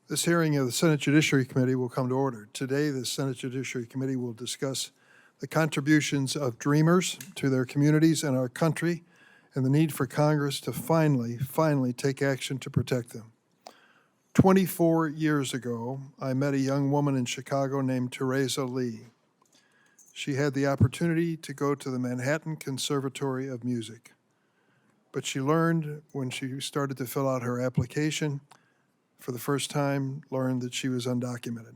This hearing of the Senate Judiciary Committee will come to order. Today, the Senate Judiciary Committee will discuss the contributions of dreamers to their communities and our country and the need for Congress to finally take action to protect them. 24 years ago, I met a young woman in Chicago named Teresa Lee. She had the opportunity to go to the Manhattan Conservatory of Music, but she learned when she started to fill out her application for the first time, learned that she was undocumented,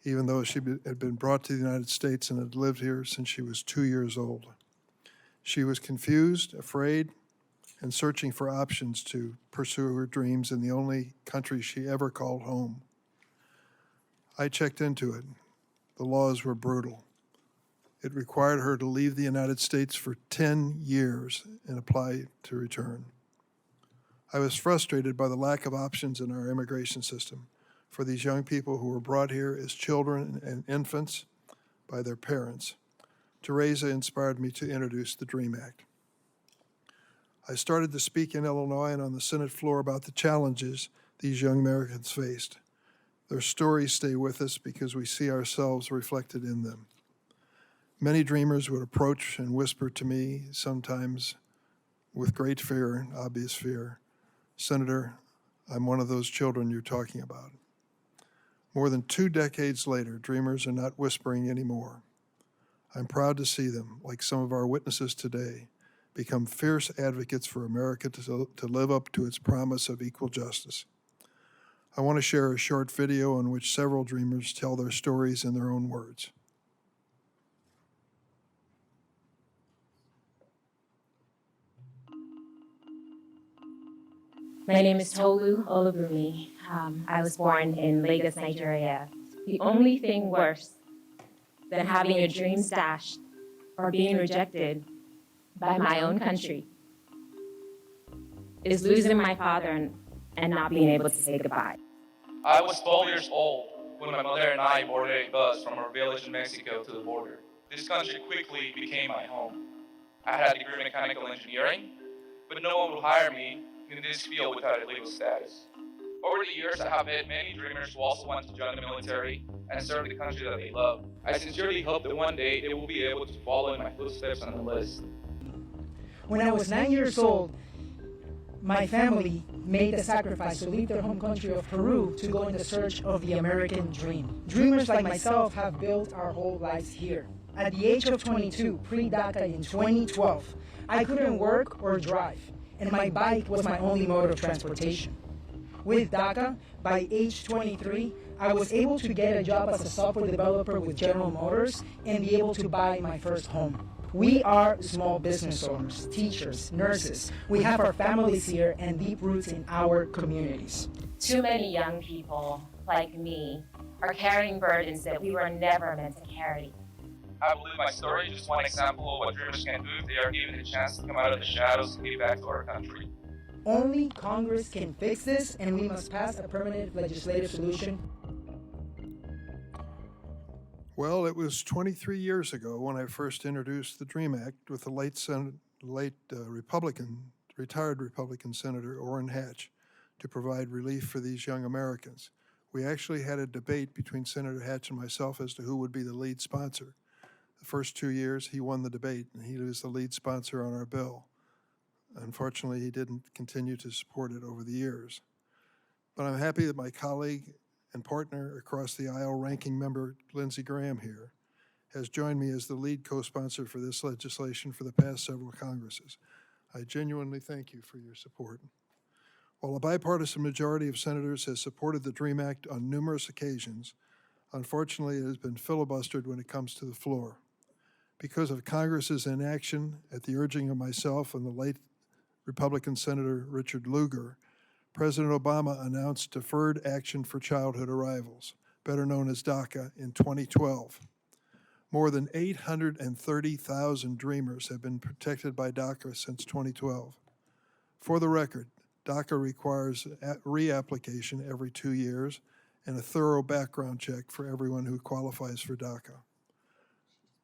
even though she had been brought to the United States and had lived here since she was 2 years old. She was confused, afraid, and searching for options to pursue her dreams in the only country she ever called home. I checked into it. The laws were brutal. It required her to leave the United States for 10 years and apply to return. I was frustrated by the lack of options in our immigration system for these young people who were brought here as children and infants by their parents. Teresa inspired me to introduce the DREAM Act. I started to speak in Illinois and on the Senate floor about the challenges these young Americans faced. Their stories stay with us because we see ourselves reflected in them. Many dreamers would approach and whisper to me, sometimes with great fear, obvious fear, "Senator, I'm one of those children you're talking about." More than 2 decades later, dreamers are not whispering anymore. I'm proud to see them, like some of our witnesses today, become fierce advocates for America to live up to its promise of equal justice. I want to share a short video in which several dreamers tell their stories in their own words. My name is Tolu Olubumi. I was born in Lagos, Nigeria. The only thing worse than having your dreams dashed or being rejected by my own country is losing my father and not being able to say goodbye. I was 12 years old when my mother and I boarded a bus from our village in Mexico to the border. This country quickly became my home. I had a degree in mechanical engineering, but no one would hire me in this field without a legal status. Over the years, I have met many dreamers who also want to join the military and serve the country that they love. I sincerely hope that one day they will be able to follow in my footsteps on the list. When I was 9 years old, my family made the sacrifice to leave their home country of Peru to go in the search of the American dream. Dreamers like myself have built our whole lives here. At the age of 22, pre-DACA in 2012, I couldn't work or drive, and my bike was my only mode of transportation. With DACA, by age 23, I was able to get a job as a software developer with General Motors and be able to buy my first home. We are small business owners, teachers, nurses. We have our families here and deep roots in our communities. Too many young people like me are carrying burdens that we were never meant to carry. I believe my story is just one example of what dreamers can do if they are given the chance to come out of the shadows and give back to our country. Only Congress can fix this, and we must pass a permanent legislative solution. Well, it was 23 years ago when I first introduced the DREAM Act with the retired Republican Senator Orrin Hatch to provide relief for these young Americans. We actually had a debate between Senator Hatch and myself as to who would be the lead sponsor. The first 2 years, he won the debate, and he was the lead sponsor on our bill. Unfortunately, he didn't continue to support it over the years. But I'm happy that my colleague and partner across the aisle, Ranking Member Lindsey Graham here, has joined me as the lead co-sponsor for this legislation for the past several Congresses. I genuinely thank you for your support. While a bipartisan majority of senators has supported the DREAM Act on numerous occasions, unfortunately, it has been filibustered when it comes to the floor. Because of Congress's inaction at the urging of myself and the late Republican Senator Richard Lugar, President Obama announced Deferred Action for Childhood Arrivals, better known as DACA, in 2012. More than 830,000 dreamers have been protected by DACA since 2012. For the record, DACA requires reapplication every 2 years and a thorough background check for everyone who qualifies for DACA.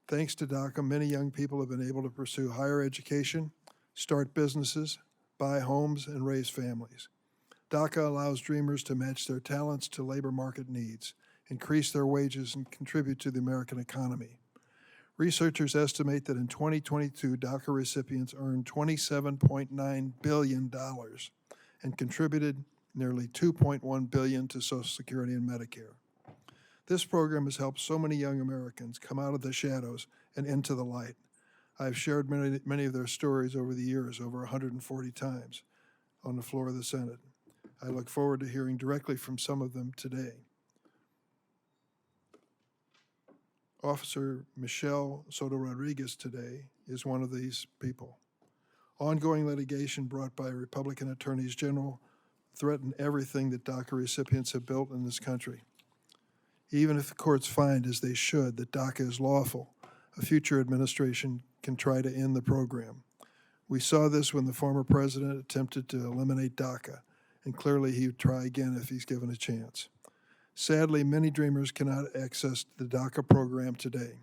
Thanks to DACA, many young people have been able to pursue higher education, start businesses, buy homes, and raise families. DACA allows dreamers to match their talents to labor market needs, increase their wages, and contribute to the American economy. Researchers estimate that in 2022, DACA recipients earned $27.9 billion and contributed nearly $2.1 billion to Social Security and Medicare. This program has helped so many young Americans come out of the shadows and into the light. I've shared many of their stories over the years, over 140 times, on the floor of the Senate. I look forward to hearing directly from some of them today. Officer Michelle Soto Rodriguez today is one of these people. Ongoing litigation brought by Republican attorneys general threaten everything that DACA recipients have built in this country. Even if the courts find, as they should, that DACA is lawful, a future administration can try to end the program. We saw this when the former president attempted to eliminate DACA, and clearly he would try again if he's given a chance. Sadly, many dreamers cannot access the DACA program today.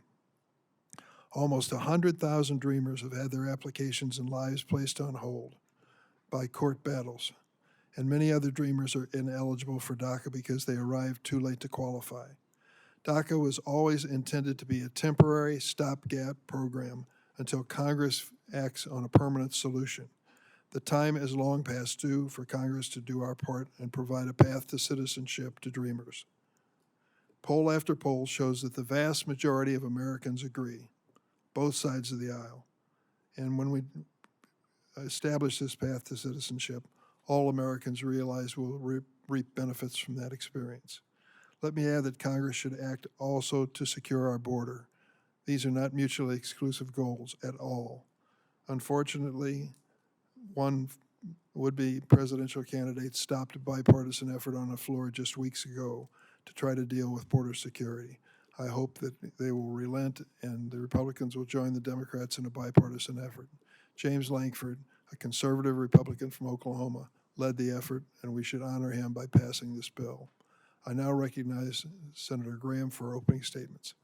Almost 100,000 dreamers have had their applications and lives placed on hold by court battles, and many other dreamers are ineligible for DACA because they arrived too late to qualify. DACA was always intended to be a temporary stopgap program until Congress acts on a permanent solution. The time is long past due for Congress to do our part and provide a path to citizenship to dreamers. Poll after poll shows that the vast majority of Americans agree, both sides of the aisle. And when we establish this path to citizenship, all Americans realize will reap benefits from that experience. Let me add that Congress should act also to secure our border. These are not mutually exclusive goals at all. Unfortunately, one would-be presidential candidate stopped a bipartisan effort on the floor just weeks ago to try to deal with border security. I hope that they will relent and the Republicans will join the Democrats in a bipartisan effort. James Lankford, a conservative Republican from Oklahoma, led the effort, and we should honor him by passing this bill. I now recognize Senator Graham for opening statements.